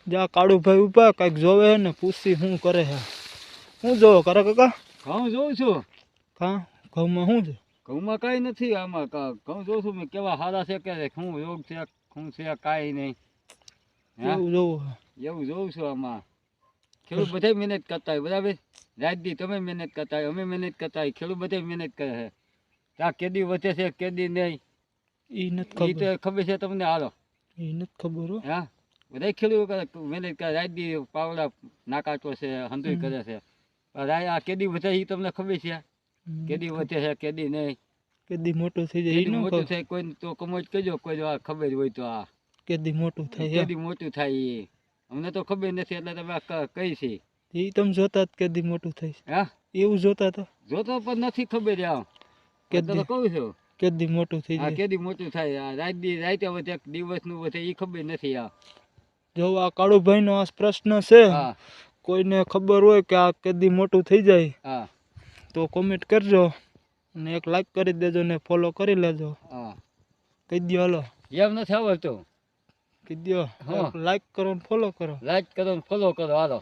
જા કાળુભાઈ ઉપા કંઈક જોવે હે ને પૂછી શું કરે હે. શું જોવો કરે કાકા? ઘઉં જોઉં છું. હા ઘઉંમાં શું છે? ઘઉંમાં કાંઈ નથી આમાં. ઘઉં જોઉં છું મેં કેવા સારા છે કે શું રોગ છે શું છે કાંઈ નહીં. હા એવું જોવું એવું જોઉં છું આમાં. ખેડૂત બધા મહેનત કરતા હોય બરાબર. રાજદી તમે મહેનત કરતા હોય અમે મહેનત કરતા હોય ખેડૂત બધા મહેનત કરે છે. ત્યાં કેદી વધે છે કેદી નહીં એ નથી એ તો ખબર. ખબર છે તમને. હાલો એ નથી ખબર હો. હા બધા ખેડૂતો કરે મહેનત કરે. રાજદી પાવડા નાકાચો છે હંધુય કરે છે. આ કેદી વધે એ તમને ખબર છે? કેદી વધે છે કેદી નહીં. કેદી મોટું થઈ જાય કેદી એ ન મોટું ખબર. થાય કોઈ તો કમોજ કહેજો કોઈ આ ખબર હોય તો. આ કેદી મોટું થાય કેદી મોટું થાય એ અમને તો ખબર નથી એટલે તમે કઈ છે. એ તમે જોતા જ કેદી મોટું થાય છે. હા એવું જોતા તો જોતો પણ નથી ખબર. આમ એટલે તો કહું છું. કેદી મોટું થઈ હા જાય. કેદી મોટું થાય. રાતે વધે દિવસનું વધે એ ખબર નથી. આ જો આ કાળુભાઈનો આ પ્રશ્ન છે. હા કોઈને ખબર હોય કે આ કેદી મોટું થઈ જાય હા તો કોમેન્ટ કરજો અને એક લાઈક કરી દેજો ને ફોલો કરી લેજો. હા કહી દો હાલો. એમ નથી આવડતું. કહી દો લાઈક કરો ને ફોલો કરો. લાઈક કરો ને ફોલો કરો હાલો.